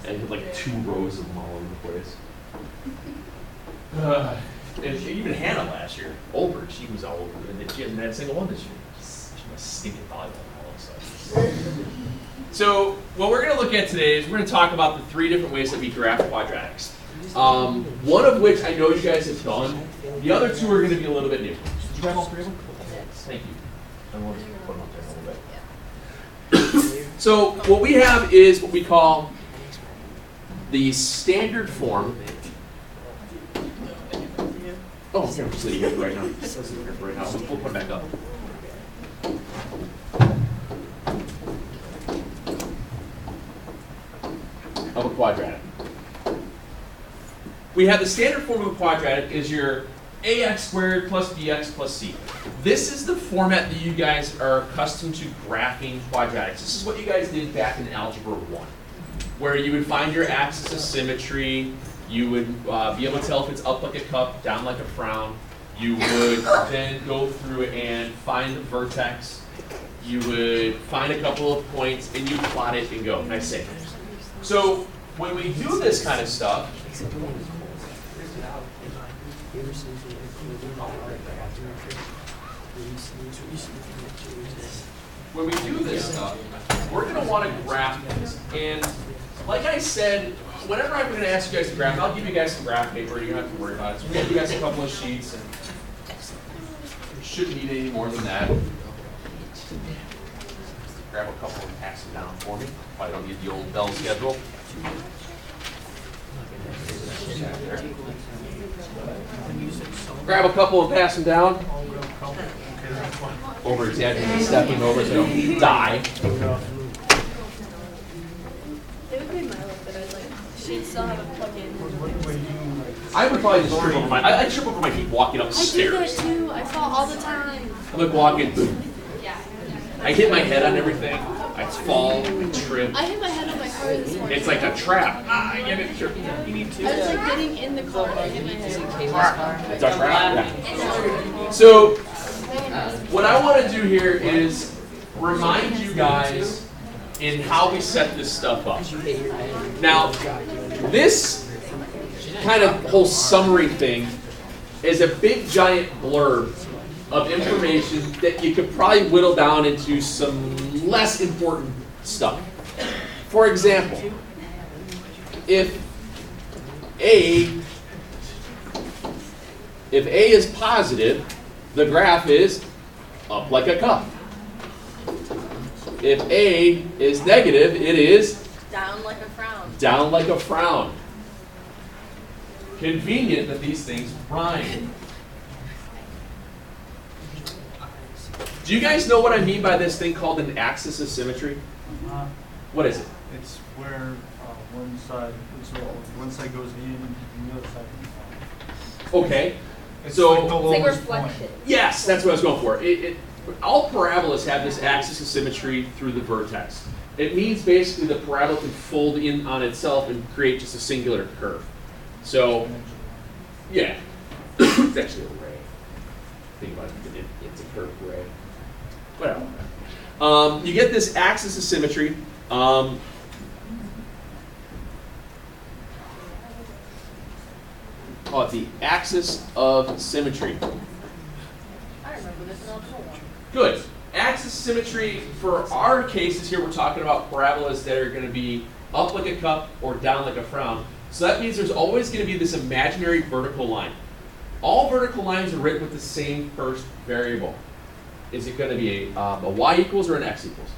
And I had like 2 rows of them all over the place. And even Hannah last year, Olbert, she was all over it, and she hasn't had a single one this year. She must stink at volleyball all of a sudden. So what we're going to look at today is we're going to talk about the 3 different ways that we graph quadratics. One of which I know you guys have done. The other 2 are going to be a little bit new. Did you grab all 3 of them? Thank you. I want to put them up there a little bit. So what we have is what we call the standard form. Oh, here, I'm just leaving it right now. Right now. We'll put it back up. Of a quadratic. We have the standard form of a quadratic is your ax squared plus bx plus c. This is the format that you guys are accustomed to graphing quadratics. This is what you guys did back in Algebra 1, where you would find your axis of symmetry. You would be able to tell if it's up like a cup, down like a frown. You would then go through and find the vertex. You would find a couple of points, and you plot it and go. Nice save. So when we do this kind of stuff, we're going to want to graph this. And like I said, whenever I'm going to ask you guys to graph, I'll give you guys some graph paper. You don't have to worry about it. So we're going to give you guys a couple of sheets, and you shouldn't need any more than that. Grab a couple and pass them down for me. Probably don't need the old bell schedule. Grab a couple and pass them down. Over exaggerating, stepping over so they don't die. It would be my look, but I'd like, she'd still have a plug-in. I would probably just trip over my, I trip over my feet walking upstairs. I do that too, I fall all the time. I'm like walking, Yeah. I hit my head on everything, I fall, I trip. I hit my head on my car this morning. It's like a trap. I get it, sure. You need to. I was like getting in the car and I hit my head. It's a trap, yeah. So, what I want to do here is remind you guys in how we set this stuff up. Now, this kind of whole summary thing is a big giant blurb of information that you could probably whittle down into some less important stuff. For example, if A is positive, the graph is up like a cup. If A is negative, it is Down like a frown. down like a frown. Convenient that these things rhyme. Do you guys know what I mean by this thing called an axis of symmetry? What is it? It's where one side goes in and the other side comes out. Okay. It's So- like the It's like lowest point. reflection. Yes, that's what I was going for. All parabolas have this axis of symmetry through the vertex. It means basically the parabola can fold in on itself and create just a singular curve. So, yeah, it's actually a ray. Think about it, it's a curved ray. Whatever. You get this axis of symmetry. Call it the axis of symmetry. I remember this in Algebra 1. Good. Axis symmetry, for our cases here, we're talking about parabolas that are going to be up like a cup or down like a frown. So that means there's always going to be this imaginary vertical line. All vertical lines are written with the same first variable. Is it going to be a y equals or an x equals?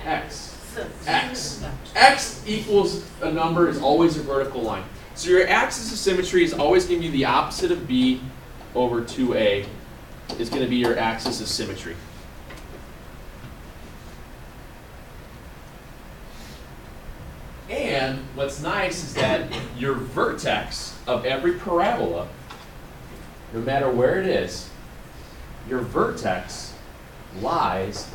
X. X. X equals a number is always a vertical line. So your axis of symmetry is always going to be the opposite of b over 2a is going to be your axis of symmetry. And what's nice is that your vertex of every parabola, no matter where it is, your vertex lies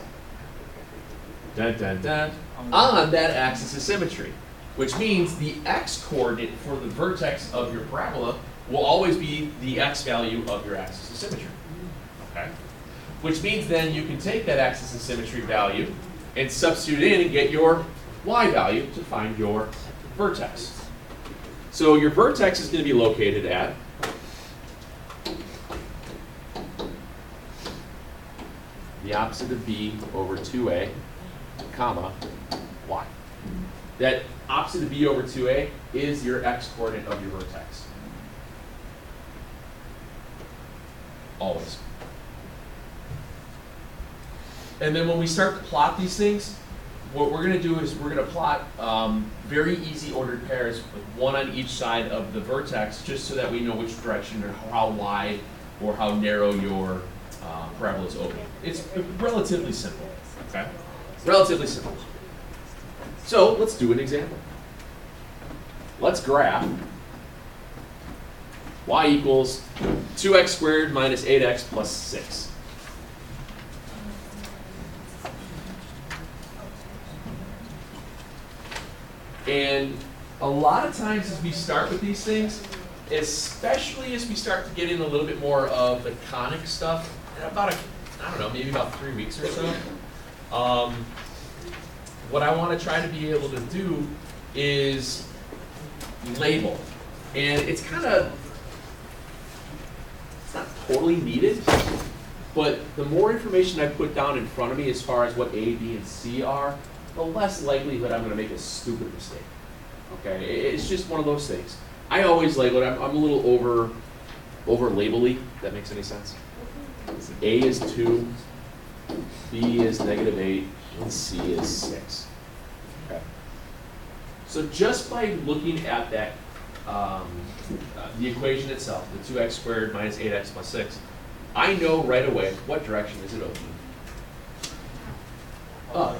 dun, dun, dun, on that axis of symmetry, which means the x-coordinate for the vertex of your parabola will always be the x value of your axis of symmetry. Okay? Which means then you can take that axis of symmetry value and substitute in and get your y value to find your vertex. So your vertex is going to be located at the opposite of b over 2a, comma, y. That opposite of b over 2a is your x-coordinate of your vertex. Always. And then when we start to plot these things, what we're going to do is we're going to plot very easy ordered pairs with one on each side of the vertex, just so that we know which direction or how wide or how narrow your parabola is open. It's relatively simple, okay? Relatively simple. So let's do an example. Let's graph y equals 2x squared minus 8x plus 6. And a lot of times as we start with these things, especially as we start to get in a little bit more of the conic stuff, in about, I don't know, maybe about 3 weeks or so, what I want to try to be able to do is label. And it's kind of, it's not totally needed, but the more information I put down in front of me as far as what A, B, and C are, the less likelihood I'm going to make a stupid mistake. Okay, it's just one of those things. I always label it. I'm a little over label-y, if that makes any sense. A is 2, B is -8, and C is 6. Okay. So just by looking at that, the equation itself, the 2x squared minus 8x plus 6, I know right away what direction is it opening. Up.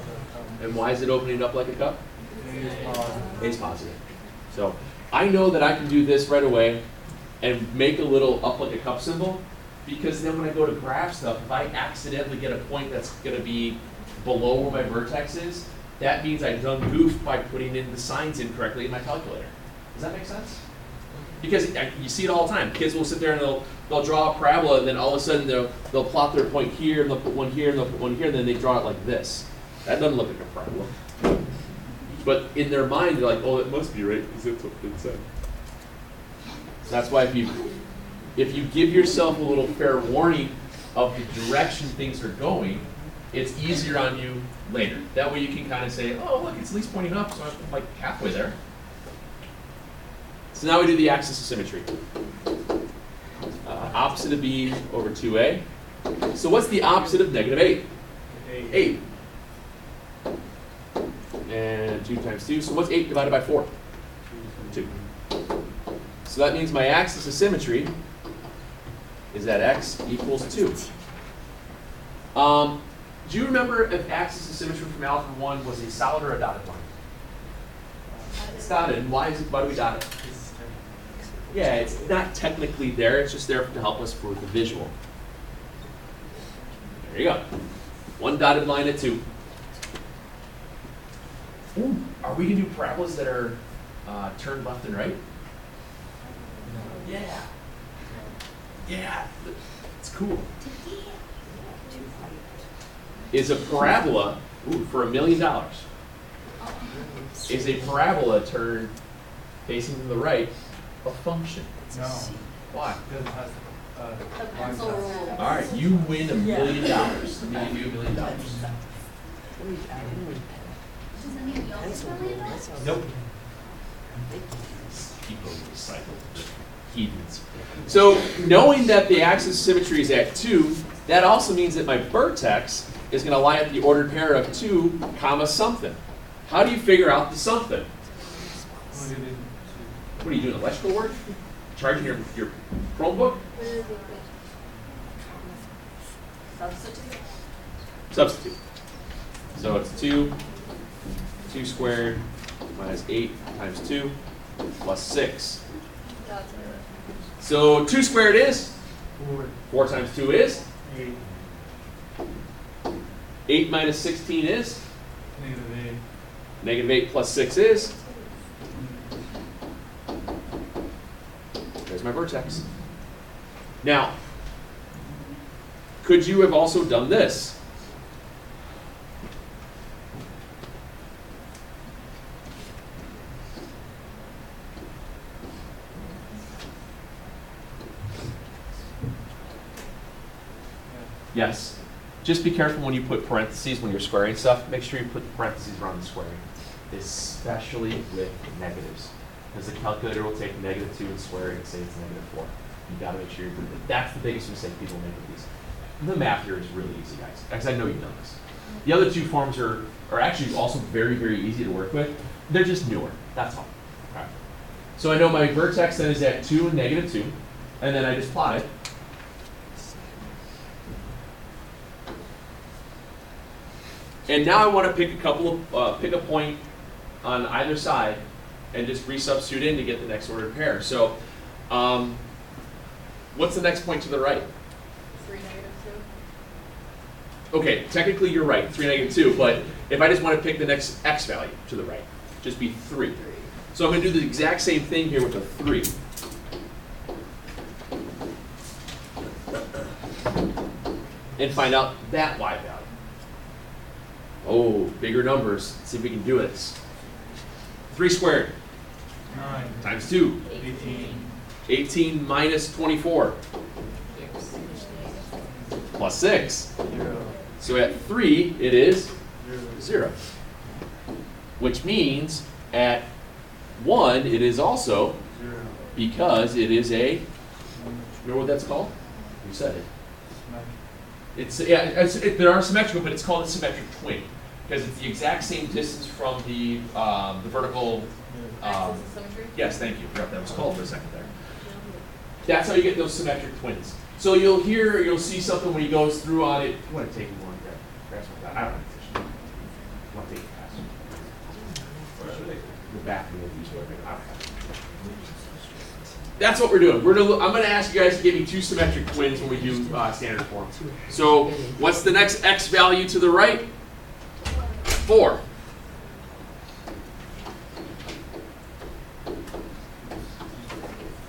And why is it opening up like a cup? A is positive. So I know that I can do this right away and make a little up like a cup symbol, because then when I go to graph stuff, if I accidentally get a point that's going to be below where my vertex is, that means I done goofed by putting in the signs incorrectly in my calculator. Does that make sense? Because you see it all the time. Kids will sit there and they'll draw a parabola, and then all of a sudden they'll plot their point here, and they'll put one here, and they'll put one here, and then they draw it like this. That doesn't look like a parabola. But in their mind, they're like, oh, it must be right, because that's what it said. So that's why if you give yourself a little fair warning of the direction things are going, it's easier on you later. That way you can kind of say, oh, look, it's at least pointing up, so I'm like halfway there. So now we do the axis of symmetry. Opposite of b over 2a. So what's the opposite of -8? 8. And 2 times 2. So what's 8 divided by 4? 2. So that means my axis of symmetry is that x equals 2. Do you remember if axis of symmetry from algebra 1 was a solid or a dotted line? It's dotted. And why do we dot it? Yeah, it's not technically there. It's just there to help us for the visual. There you go. One dotted line at 2. Ooh, are we going to do parabolas that are turned left and right? Yeah. Yeah. It's cool. Is a parabola, for $1 million, is a parabola turned facing to the right a function? No. Why? Because it has The pencil rule. All right, you win $1 million. Let me give you $1 million. Doesn't need to be always related? Nope. People recycle heathens. So knowing that the axis of symmetry is at 2, that also means that my vertex is going to lie at the ordered pair of 2, comma something. How do you figure out the something? What are you doing, electrical work? Charging your Chromebook? Substitute. Substitute. So it's 2 squared minus 8 times 2 plus 6. That's it. So 2 squared is? 4 times 2 is? 8 minus 16 is? Negative 8 plus 6 is? There's my vertex. Now, could you have also done this? Yes. Just be careful when you put parentheses when you're squaring stuff. Make sure you put the parentheses around the squaring, especially with negatives, because the calculator will take -2 and square it and say it's -4. You got to make sure you're doing it. That's the biggest mistake people make with these. The math here is really easy, guys, because I know you've done this. The other two forms are actually also very, very easy to work with. They're just newer. That's all. Okay. So I know my vertex then is at 2 and -2, and then I just plot it. And now I want to pick a couple of pick a point on either side and just resubstitute in to get the next ordered pair. So, what's the next point to the right? 3, -2. Okay, technically you're right, 3, -2. But if I just want to pick the next x value to the right, just be 3. So I'm going to do the exact same thing here with a 3. And find out that y value. Oh, bigger numbers. Let's see if we can do this. 3 squared 9, times 2. 18, 18 minus 24 plus 6. 0, So at 3, it is 0. 0. Which means at 1, it is also 0. because it is a, remember what that's called? You said it. It's, yeah, there are symmetrical, but it's called a symmetric twin because it's the exact same distance from the vertical. Axis of symmetry? Yes, thank you. Forgot that was called for a second there. That's how you get those symmetric twins. So you'll see something when he goes through on it. You want to take more and grab some of that? I don't have a tissue. You want to take it faster? Or should I go back and we'll use whatever? I don't have it. That's what we're doing. I'm going to ask you guys to give me 2 symmetric twins when we do standard form. So what's the next x value to the right? 4. Up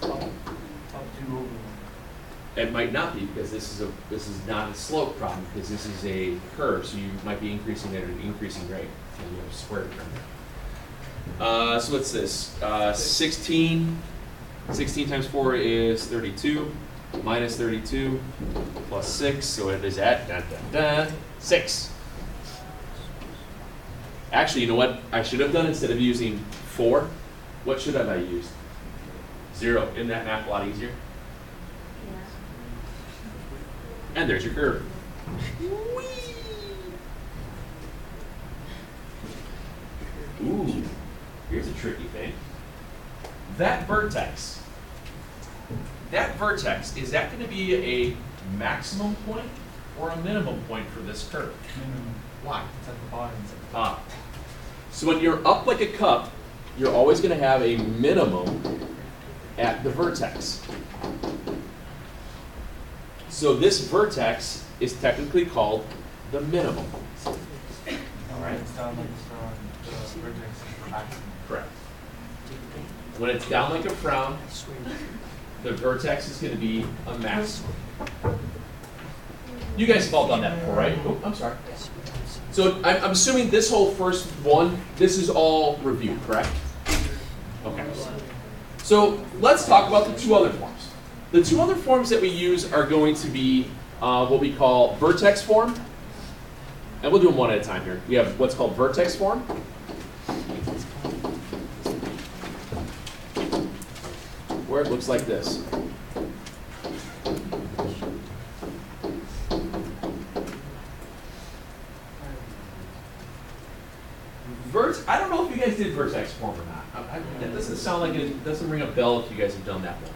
2 over 1. It might not be because this is not a slope problem because this is a curve, so you might be increasing at an increasing rate. And you have a square term there. So what's this? 16 times 4 is 32, minus 32, plus 6, so it is at 6. Actually, you know what I should have done instead of using 4? What should have I used? 0. Isn't that math a lot easier? Yeah. And there's your curve. Ooh, here's a tricky thing. That vertex, is that going to be a maximum point or a minimum point for this curve? Minimum. Why? It's at the bottom. So when you're up like a cup, you're always going to have a minimum at the vertex. So this vertex is technically called the minimum. All right? It's down like the vertex is the maximum. Correct. When it's down like a frown, the vertex is going to be a maximum. You guys have all done that before, right? Oh, I'm sorry. So I'm assuming this whole first one, this is all review, correct? Okay. So let's talk about the 2 other forms. The 2 other forms that we use are going to be what we call vertex form. And we'll do them one at a time here. We have what's called vertex form. Where it looks like this. I don't know if you guys did vertex form or not. That doesn't sound like it doesn't ring a bell if you guys have done that one.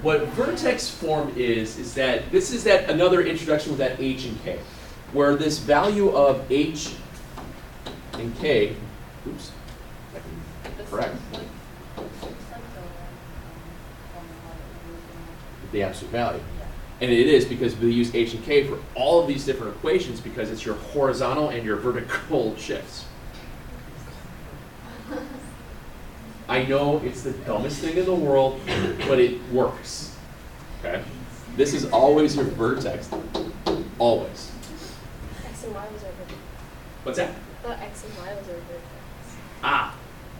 What vertex form is that this is that another introduction with that h and k, where this value of h and k, oops, I can correct. The absolute value. And it is because we use h and k for all of these different equations because it's your horizontal and your vertical shifts. I know it's the dumbest thing in the world, but it works. Okay? This is always your vertex. Always. X and Y was our vertex. What's that? I thought X and Y was our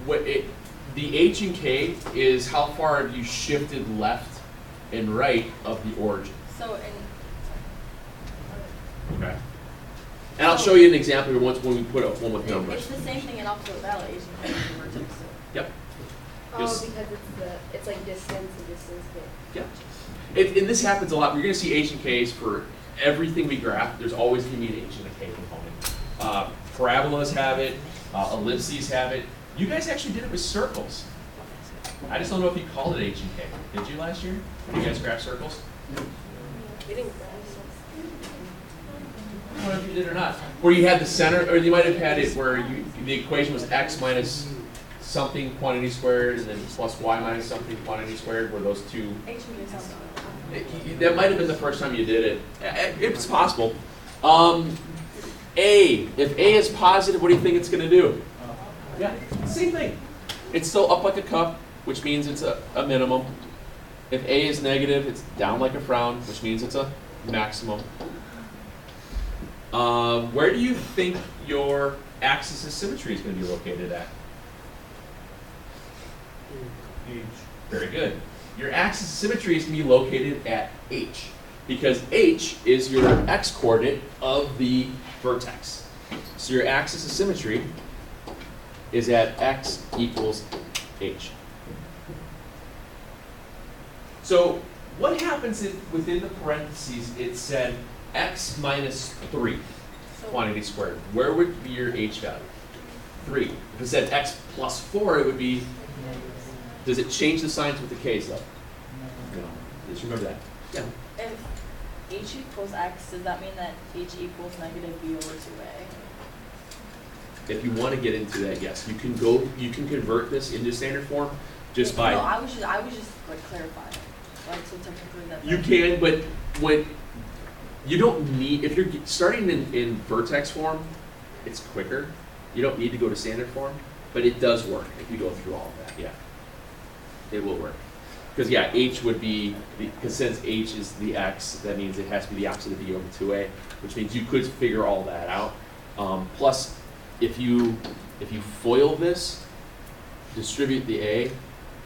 vertex. The h and k is how far have you shifted left and right of the origin. So, I'll show you an example here once when we put up one with numbers. It's the same thing in optical value, H and K is the vertex. Yep. Oh, Yes. because it's like distance and distance. Yeah. And this happens a lot. We're going to see H and K's for everything we graph. There's always going to be an H and a K component. Parabolas have it. Ellipses have it. You guys actually did it with circles. I just don't know if you called it H and K. Did you last year? Did you guys graph circles? We didn't I don't know if you did or not. Where you had the center, or you might have had it where the equation was x minus something quantity squared, and then plus y minus something quantity squared, where those two. H and K sounds That might have been the first time you did it. It's possible. If A is positive, what do you think it's going to do? Yeah, same thing. It's still up like a cup, which means it's a minimum. If A is negative, it's down like a frown, which means it's a maximum. Where do you think your axis of symmetry is going to be located at? H. Very good. Your axis of symmetry is going to be located at H, because H is your x-coordinate of the vertex. So your axis of symmetry is at x equals H. So what happens if within the parentheses it said x minus 3 quantity squared? Where would be your H value? 3. If it said x plus 4, it would be, does it change the signs with the k's though? No. Just remember that. Yeah. If H equals X, does that mean that H equals negative B over 2A? If you want to get into that, yes. You can convert this into standard form just by. No, I was just like clarifying. Like, so technically that. You can, but when you don't need, if you're starting in vertex form, it's quicker. You don't need to go to standard form, but it does work if you go through all of that. Yeah, it will work. Because yeah, H would be, because since H is the X, that means it has to be the opposite of B over 2A, which means you could figure all that out. Plus, if you FOIL this, distribute the A,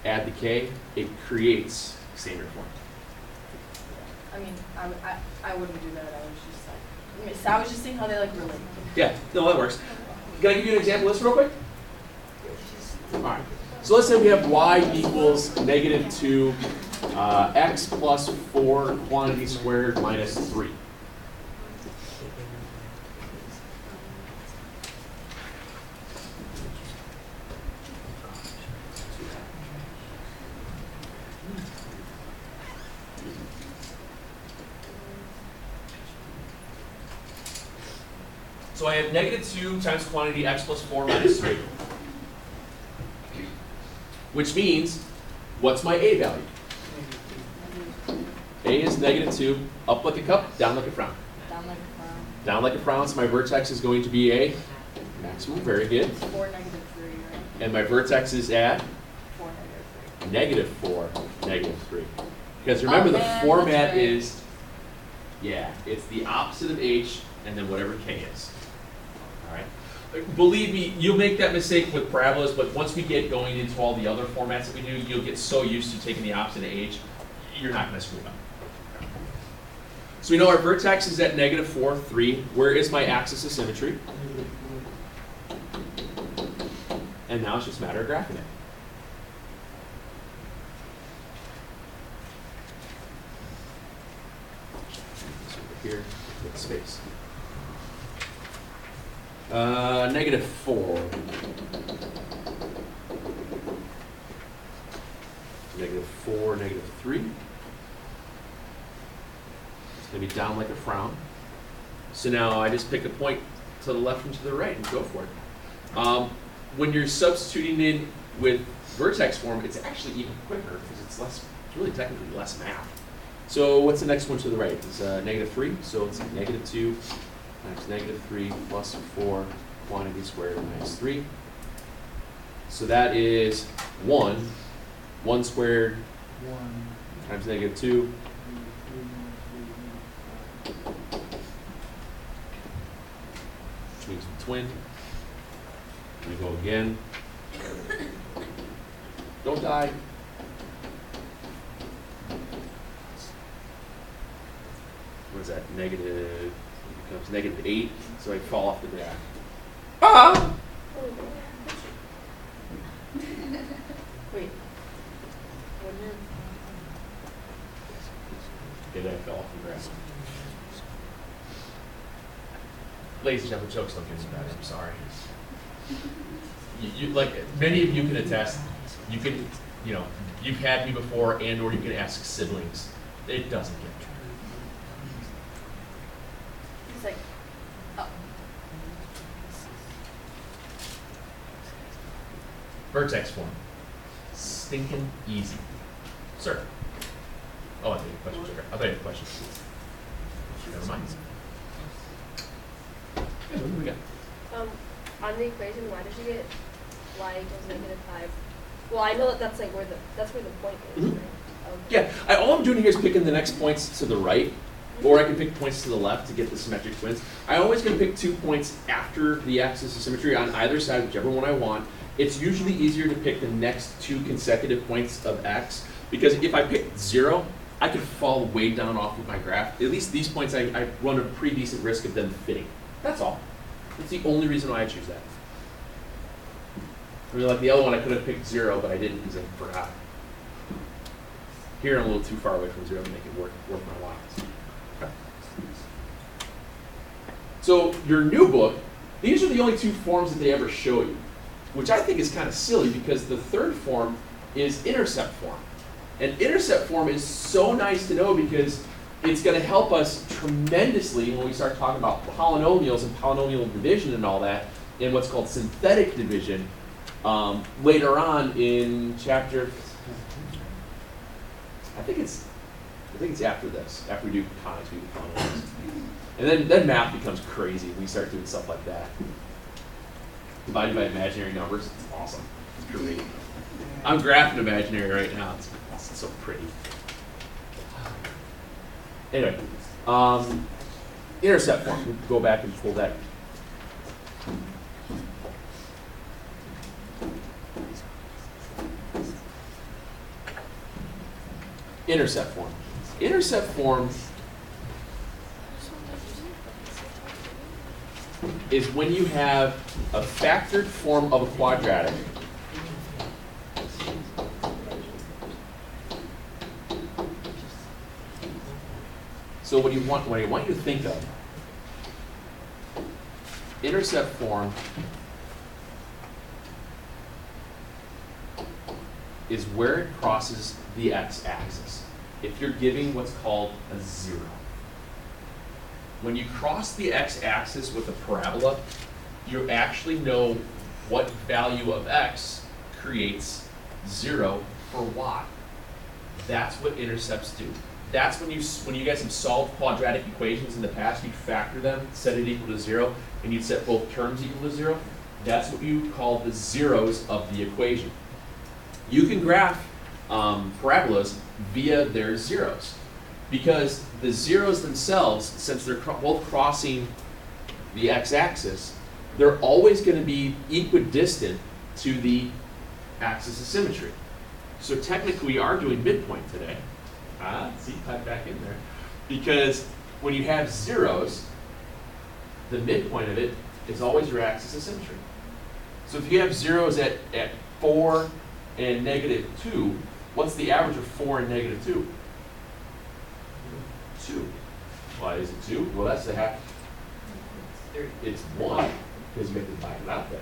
add the K, it creates standard form. I mean, I wouldn't do that. I was just saying how they like relate. Yeah, no, that works. Can I give you an example of this real quick? All right. So let's say we have y equals negative 2 x plus 4 quantity squared minus 3. So I have negative 2 times quantity x plus 4 minus 3. Which means, what's my A value? A is negative 2, up like a cup, down like a frown. Down like a frown. Down like a frown, so my vertex is going to be a maximum, very good. It's 4, negative 3, right? And my vertex is at 4, negative 3. -4, -3. Because remember, Oh, the man, format that's right. is, yeah, it's the opposite of H and then whatever K is. All right. Believe me, you'll make that mistake with parabolas, but once we get going into all the other formats that we do, you'll get so used to taking the opposite of H, you're not going to screw it up. So we know our vertex is at -4, 3. Where is my axis of symmetry? And now it's just a matter of graphing it. This over here with space. -4. -4, -3. It's going to be down like a frown. So now I just pick a point to the left and to the right and go for it. When you're substituting in with vertex form, it's actually even quicker because it's really technically less math. So what's the next one to the right? It's -3, so it's -2 times -3 plus 4 quantity squared minus 3. So that is 1 squared 1, times -2 which means twin. We go again. Don't die. What is that? Negative. becomes -8, so I fall off the graph. Ah! Wait. When you're, Okay, then I fell off the graph. Ladies and gentlemen, jokes don't get as bad. I'm sorry. You like many of you can attest. You can, you know, you've had me before, and/or you can ask siblings. It doesn't get better. it's like, oh, Vertex form. Stinking easy. Sir. Oh, I thought you had a question. I thought you had a question. Never mind. Okay, what do we got? On the equation, why did you get y equals -5? Well, I know that that's like where the point is, Mhm. right? Yeah, all I'm doing here is picking the next points to the right, or I can pick points to the left to get the symmetric twins. I'm always going to pick 2 points after the axis of symmetry on either side, whichever one I want. It's usually easier to pick the next 2 consecutive points of x, because if I pick 0, I could fall way down off of my graph. At least these points, I run a pretty decent risk of them fitting. That's all. That's the only reason why I choose that. I mean, like the other one, I could have picked 0, but I didn't because I forgot. Here, I'm a little too far away from 0 to make it worth my while. Okay. So your new book, these are the only 2 forms that they ever show you, which I think is kind of silly because the third form is intercept form. And intercept form is so nice to know because it's going to help us tremendously when we start talking about polynomials and polynomial division and all that in what's called synthetic division later on in chapter. I think it's after this. After we do conics, we do polynomials, and then math becomes crazy when we start doing stuff like that. Divided by imaginary numbers, it's awesome. It's great. I'm graphing imaginary right now. It's so pretty. Anyway, intercept form. We'll go back and pull that. Intercept form. Intercept form is when you have a factored form of a quadratic so what I want you to think of, intercept form is where it crosses the x-axis. If you're giving what's called a 0. When you cross the x-axis with a parabola, you actually know what value of x creates 0 for y. That's what intercepts do. That's when you guys have solved quadratic equations in the past, you'd factor them, set it equal to 0, and you'd set both terms equal to 0. That's what you call the zeros of the equation. You can graph parabolas via their zeros because the zeros themselves, since they're both crossing the x-axis, they're always going to be equidistant to the axis of symmetry. So technically we are doing midpoint today. See, type back in there. Because when you have zeros, the midpoint of it is always your axis of symmetry. So if you have zeros at 4 and -2, what's the average of 4 and -2? 2. Why is it 2? Well, that's the half. It's 1, because you have to divide it out there.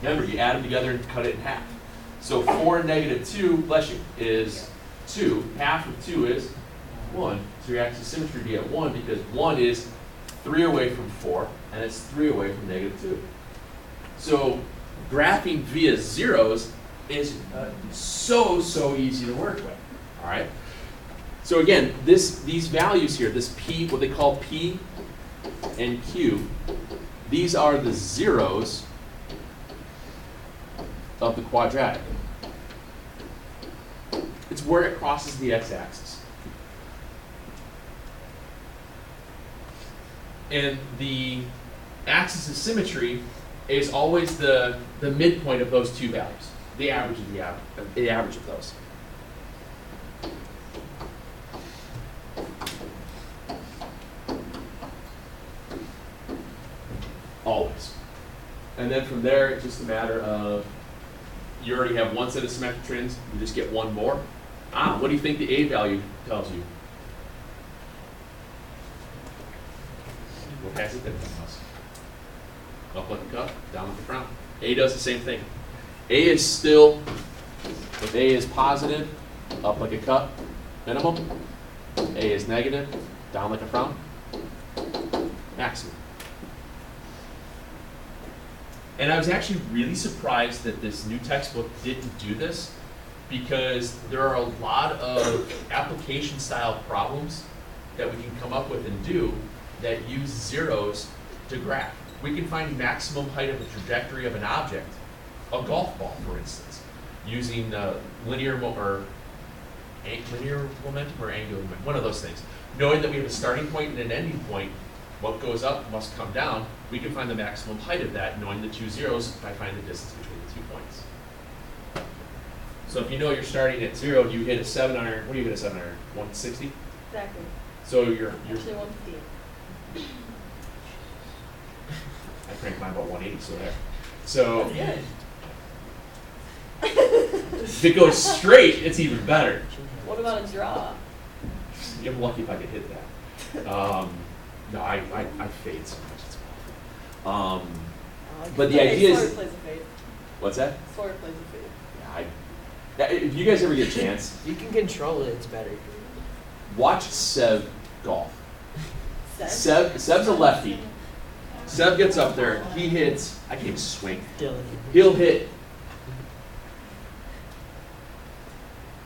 Remember, you add them together and cut it in half. So 4 and -2, bless you, is 2. Half of 2 is 1. So your axis of symmetry would be at 1 because 1 is 3 away from 4, and it's 3 away from -2. So graphing via zeros is so easy to work with. All right. So again, these values here, this P, what they call P and Q, these are the zeros of the quadratic. It's where it crosses the x-axis. And the axis of symmetry is always the midpoint of those 2 values. The average of the average of those. always. And then from there, it's just a matter of, you already have one set of symmetric trends, you just get one more. What do you think the A value tells you? What has it been from us? Up like a cup, down like a frown. A does the same thing. A is still, if A is positive, up like a cup, minimum. A is negative, down like a frown, maximum. And I was actually really surprised that this new textbook didn't do this, because there are a lot of application style problems that we can come up with and do that use zeros to graph. We can find maximum height of a trajectory of an object, a golf ball, for instance, using linear momentum or angular momentum, one of those things. Knowing that we have a starting point and an ending point, what goes up must come down. We can find the maximum height of that, knowing the two zeros, by finding the distance between the 2 points. So if you know you're starting at 0, you hit a 7 iron. What do you hit a 7 iron? 160? Exactly. So you're Actually 150. I cranked mine about 180, so there. So if it goes straight, it's even better. What about a draw? I'm lucky if I could hit that. No, I fade so much. It's awful. But the idea Sawyer is, plays a fade. what's that? Sawyer plays a fade. If you guys ever get a chance, You can control it, it's better. watch Seb golf. Seb? Seb's a lefty. Seb gets up there, he hits, I can't even swing. Dylan. He'll hit.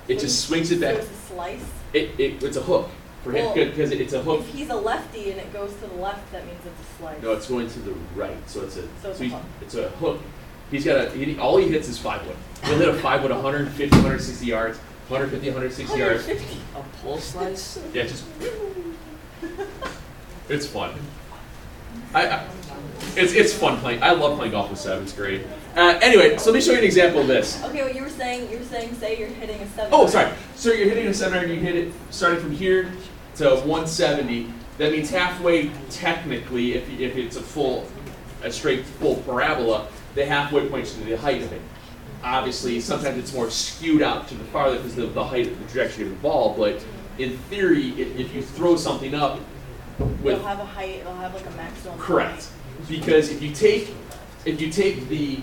It just swings it So back. it's a slice? It's a hook for him, Well, because it's a hook. If he's a lefty and it goes to the left, that means it's a slice. No, it's going to the right, so it's a hook. it's a hook. He's got all he hits is 5-wood. He'll hit a 5-wood 150, 160 yards, 150, 160 yards. 150. A pull slice? Yeah, just it's fun. It's fun playing. I love playing golf with Seb. It's great. Anyway, so let me show you an example of this. Okay, what you were saying, say you're hitting a 7. Oh, sorry. So you're hitting a 7 iron. You hit it starting from here to 170. That means halfway, technically, if it's a straight full parabola, the halfway points to the height of it. Obviously, sometimes it's more skewed out to the farther because of the height of the trajectory of the ball. But in theory, if you throw something up with It'll have a height, it'll have like a maximum correct, because if you take the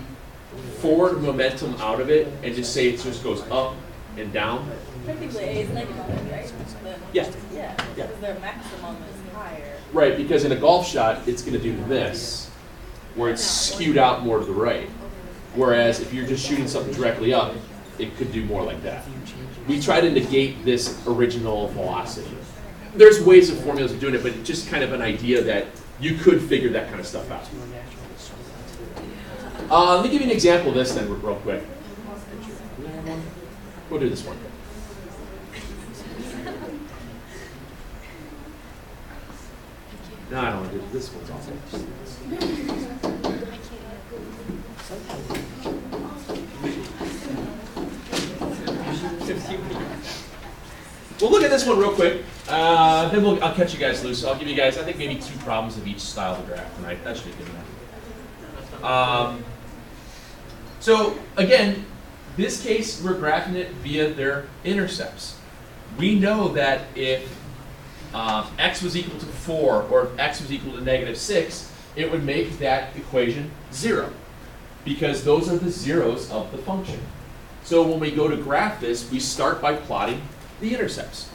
forward momentum out of it and just say it just goes up and down. Technically, A is negative, right? Then, Yeah. Yeah, because their maximum is higher. Right, because in a golf shot, it's going to do this, where it's skewed out more to the right. Whereas if you're just shooting something directly up, it could do more like that. We try to negate this original velocity. There's ways of formulas of doing it, but it's just kind of an idea that you could figure that kind of stuff out. Let me give you an example of this then real quick. We'll do this one. No, I don't want to do it. This one's awful. We'll look at this one real quick. Then I'll catch you guys loose. I'll give you guys, I think, maybe 2 problems of each style of graph tonight. That should be good enough. So again, this case, we're graphing it via their intercepts. We know that if x was equal to 4 or if x was equal to -6, it would make that equation 0, because those are the zeros of the function. So when we go to graph this, we start by plotting the intercepts.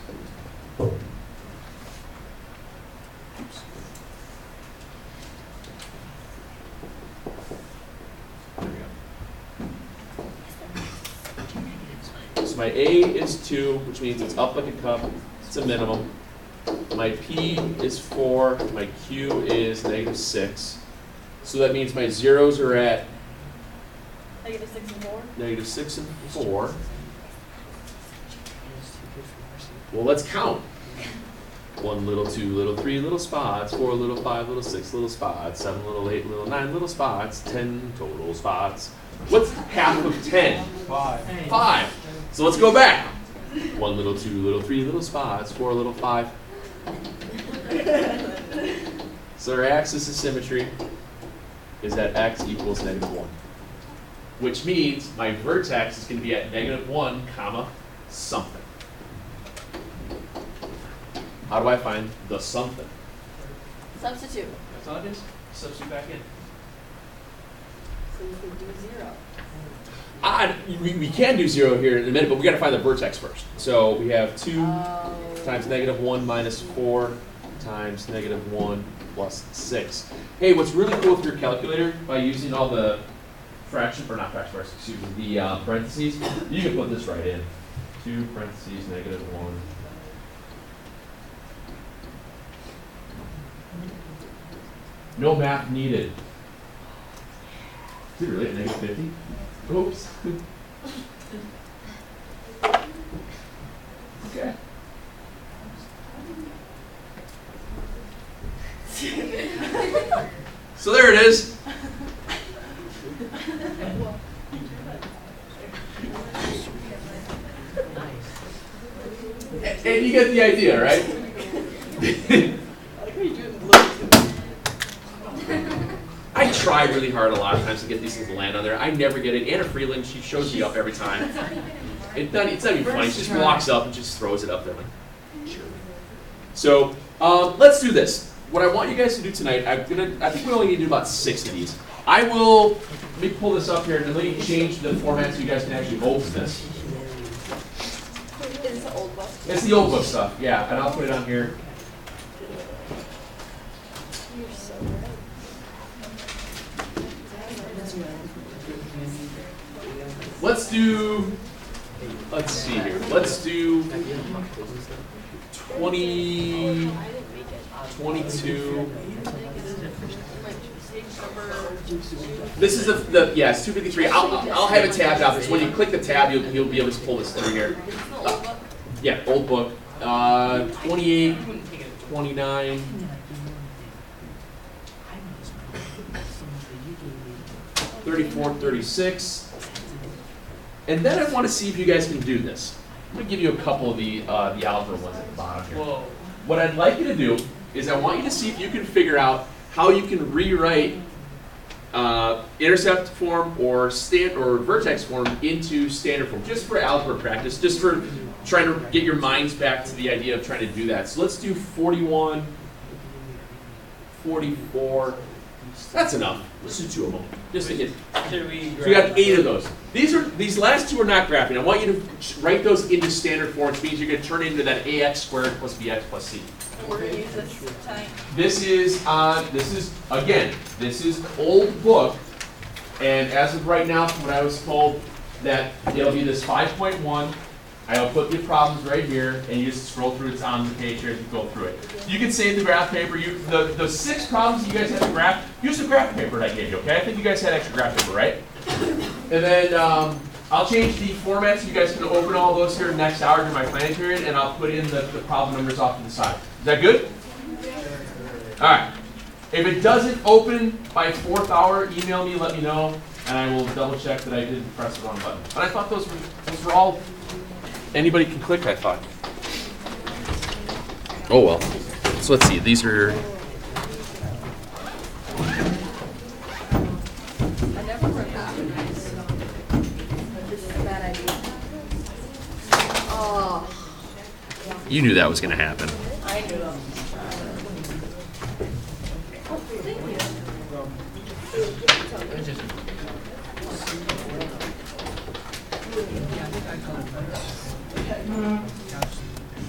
So my A is 2, which means it's up like a cup. It's a minimum. My P is 4. My Q is -6. So that means my zeros are at -6 and 4? -6 and 4. Well, let's count. 1 little, 2 little, 3 little spots, 4 little, 5 little, 6 little spots, 7 little, 8 little, 9 little spots, 10 total spots. What's half of 10? 5. 5. So let's go back. 1 little, 2 little, 3 little spots, 4 little, 5. So our axis of symmetry is that x equals -1. Which means my vertex is going to be at -1 comma something. How do I find the something? Substitute. That's all it is. Substitute back in. So you could do 0. We can do 0 here in a minute, but we got to find the vertex first. So we have 2 times -1 minus 4 times -1 plus 6. Hey, what's really cool with your calculator, by using all the the parentheses, you can put this right in. 2 parentheses -1. No math needed. Is it really at -50? Oops. Okay. So there it is. And you get the idea, right? I try really hard a lot of times to get these things to land on there. I never get it. Anna Freeland, she shows me up every time. It's not even funny. She just walks up and just throws it up there. Like, sure. So let's do this. What I want you guys to do tonight, I think we only need to do about 6 of these. Let me pull this up here and let me change the format so you guys can actually open this. Is this the old book? It's the old book stuff, yeah, and I'll put it on here. You're so right. Let's see here. Let's do 20, 22. This is it's 253. I'll have it tabbed out because when you click the tab, you'll be able to pull this through here. Yeah, old book. 28, 29. 34, 36. And then I want to see if you guys can do this. I'm going to give you a couple of the algebra ones at the bottom here. Whoa. What I'd like you to do is I want you to see if you can figure out how you can rewrite intercept form or vertex form into standard form, just for algebra practice, just for trying to get your minds back to the idea of trying to do that. So let's do 41, 44. That's enough. Let's do 2 of them. Just to get. So we got 8 of those. These last 2 are not graphing. I want you to write those into standard form, which means you're going to turn it into that ax squared plus bx plus c. And we're going to use this tonight. This is old book, and as of right now, from what I was told, that it'll be this 5.1. I'll put the problems right here, and you just scroll through. It's on the page here. You go through it. You can save the graph paper. The 6 problems you guys have to graph. Use the graph paper that I gave you. Okay? I think you guys had extra graph paper, right? And then I'll change the format so you guys can open all those here next hour during my planning period, and I'll put in the problem numbers off to the side. Is that good? All right. If it doesn't open by 4th hour, email me, let me know, and I will double check that I didn't press the wrong button. But I thought those were all. Anybody can click, I thought. Oh well. So let's see. These are. I never heard that. This is a bad idea. Oh, You knew that was going to happen. I knew them.